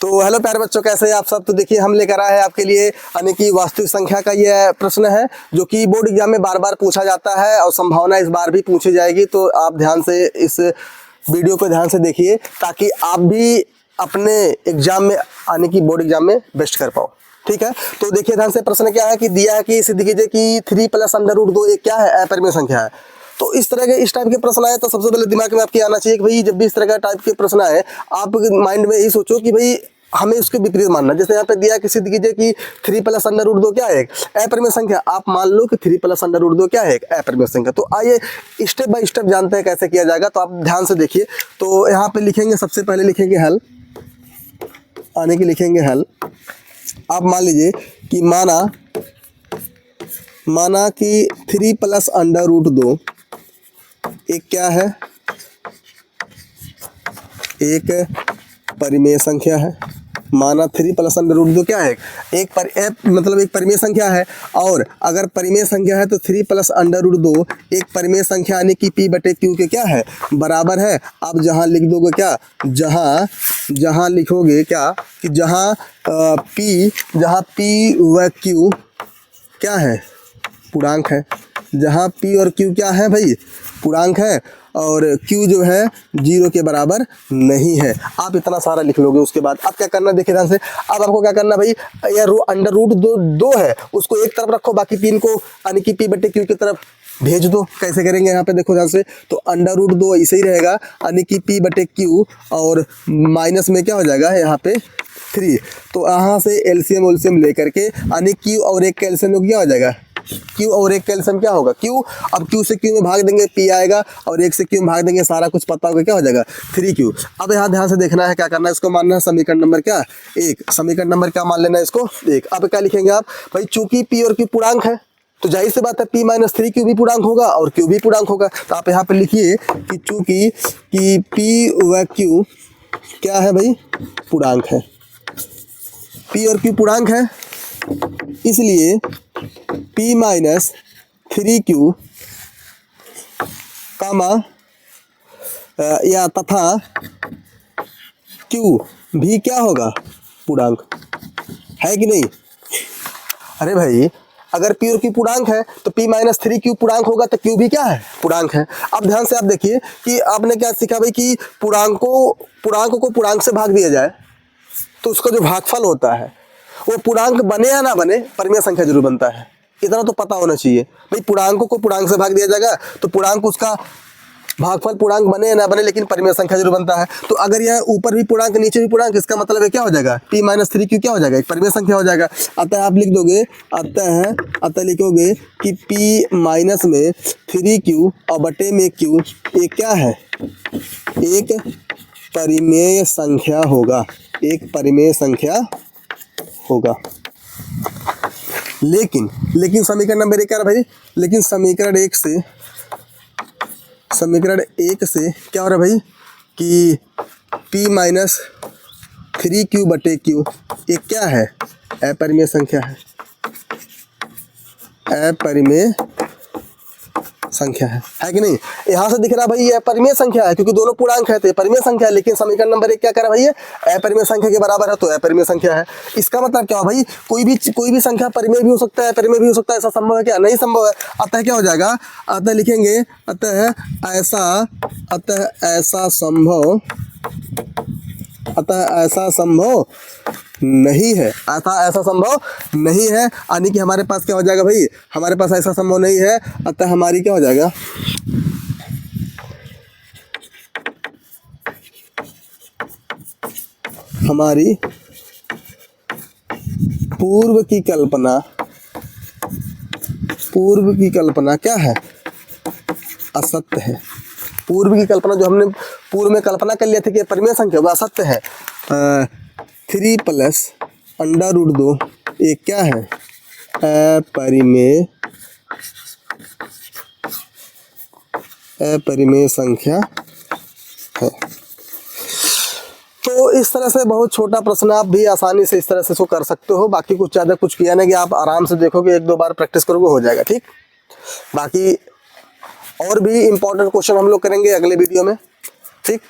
तो हेलो प्यारे बच्चों, कैसे हैं आप सब। तो देखिए हम लेकर आए हैं आपके लिए यानी कि वास्तविक संख्या का ये प्रश्न है जो कि बोर्ड एग्जाम में बार बार पूछा जाता है और संभावना इस बार भी पूछी जाएगी। तो आप ध्यान से इस वीडियो को ध्यान से देखिए ताकि आप भी अपने एग्जाम में यानी कि बोर्ड एग्जाम में बेस्ट कर पाओ। ठीक है, तो देखिए ध्यान से प्रश्न क्या है कि दिया है कि सिद्ध कीजिए कि 3 + √2 एक क्या है, अपरिमेय संख्या है। तो इस तरह के इस टाइप के प्रश्न आए तो सबसे पहले दिमाग में आपके आना चाहिए कि भाई जब भी इस तरह का टाइप के प्रश्न आए आप माइंड में यही सोचो कि भाई हमें उसके विपरीत मानना। जैसे यहाँ पे दिया कि सिद्ध कीजिए कि 3 + √2 क्या है, एक अपरिमेय संख्या। आप मान लो कि 3 + √2 क्या है, एक अपरिमेय संख्या। तो आइए स्टेप बाय स्टेप जानते हैं कैसे किया जाएगा। तो आप ध्यान से देखिए। तो यहाँ पे लिखेंगे, सबसे पहले लिखेंगे हल, आने की लिखेंगे हल। आप मान लीजिए कि माना कि 3 + √2 एक क्या है, एक परिमेय संख्या है। माना 3 + √2 क्या है, एक परिमेय संख्या है। और अगर परिमेय संख्या है तो 3 + √2 एक परिमेय संख्या यानी कि P/Q के क्या है, बराबर है। आप जहां लिख दोगे क्या, जहां लिखोगे क्या कि जहां P व Q क्या है, पूर्णांक है। जहां P और Q क्या है भाई, पूर्णांक है। और Q जो है 0 के बराबर नहीं है। आप इतना सारा लिख लोगे। उसके बाद आप क्या करना, देखिए ध्यान से। अब आपको क्या करना भाई, ये √2 है उसको एक तरफ रखो, बाकी 3 को यानी कि P/Q की तरफ भेज दो। कैसे करेंगे यहाँ पे देखो ध्यान से। तो √2 ऐसे ही रहेगा यानी कि P/Q और माइनस में क्या हो जाएगा यहाँ पे 3। तो यहाँ से एलसीएम लेकर के यानी Q और एक का एलसीएम क्या हो जाएगा, Q और एक का एलसीएम क्या होगा, Q। अब Q से Q में भाग देंगे P आएगा और 1 से Q में भाग देंगे, सारा कुछ पता होगा, क्या हो जाएगा 3Q। अब यहाँ ध्यान से देखना है, क्या करना है, इसको मानना है समीकरण नंबर क्या, 1। समीकरण नंबर क्या मान लेना है इसको, 1। अब क्या लिखेंगे आप भाई, चूंकि P और Q पूर्णांक है तो जाहिर सी बात है P - 3Q भी पूर्णांक होगा और Q भी पूर्णांक होगा। तो आप यहाँ पे लिखिए कि चूंकि कि P व Q क्या है भाई, पूर्णांक है। P और Q पूर्णांक है, इसलिए P - 3Q कामा या तथा Q भी क्या होगा, पूर्णांक है कि नहीं। अरे भाई अगर P और Q पूर्णांक है तो P - 3Q पूर्णांक होगा तो Q भी क्या है, पूर्णांक है। अब ध्यान से आप देखिए कि आपने क्या सीखा भाई कि पूर्णांक को पूर्णांक से भाग दिया जाए तो उसका जो भागफल होता है वो पूर्णांक बने या ना बने, परिमेय संख्या जरूर बनता है। इतना तो पता होना चाहिए भाई, पूर्णांकों को पूर्णांक से भाग दिया जाएगा तो पूर्णांक उसका भागफल पूर्णांक बने या ना बने लेकिन परिमेय संख्या जरूर बनता है। तो अगर यह ऊपर भी पूर्णांक नीचे भी पूर्णांक, इसका मतलब है क्या हो जाएगा, P - 3Q क्या हो जाएगा, एक परिमेय संख्या हो जाएगा। अतः आप लिख दोगे, अतः लिखोगे कि P माइनस में 3Q और बटे में Q एक क्या है, एक परिमेय संख्या होगा, एक परिमेय संख्या होगा। लेकिन समीकरण नंबर 1 क्या है भाई, लेकिन समीकरण 1 से क्या हो रहा है भाई कि P - 3Q बटे Q एक क्या है, अपरिमेय संख्या है, अपरिमेय संख्या है कि नहीं। यहाँ से दिख रहा भाई ये परिमेय संख्या है क्योंकि दोनों पूर्णांक है तो परिमेय संख्या है। लेकिन समीकरण नंबर 1 क्या कह रहा भाई, ये अपरिमेय संख्या के बराबर है तो अपरिमेय संख्या है। इसका मतलब क्या भाई, कोई भी संख्या परिमेय भी हो सकता है, अपरिमेय भी हो सकता है। ऐसा संभव है क्या, नहीं संभव है। अतः क्या हो जाएगा, अतः लिखेंगे अतः ऐसा संभव नहीं है, ऐसा संभव नहीं है यानी कि हमारे पास क्या हो जाएगा भाई, हमारे पास ऐसा संभव नहीं है। अतः हमारी क्या हो जाएगा, हमारी पूर्व की कल्पना क्या है, असत्य है। पूर्व की कल्पना जो हमने पूर्व में कल्पना कर लिया था कि परिमेय संख्या वो असत्य है। 3 + √2 एक क्या है, अपरिमेय संख्या है। तो इस तरह से बहुत छोटा प्रश्न आप भी आसानी से इस तरह से इसको कर सकते हो। बाकी कुछ ज़्यादा कुछ किया नहीं कि आप आराम से देखोगे, 1-2 बार प्रैक्टिस करोगे हो जाएगा, ठीक। बाकी और भी इम्पोर्टेंट क्वेश्चन हम लोग करेंगे अगले वीडियो में, ठीक।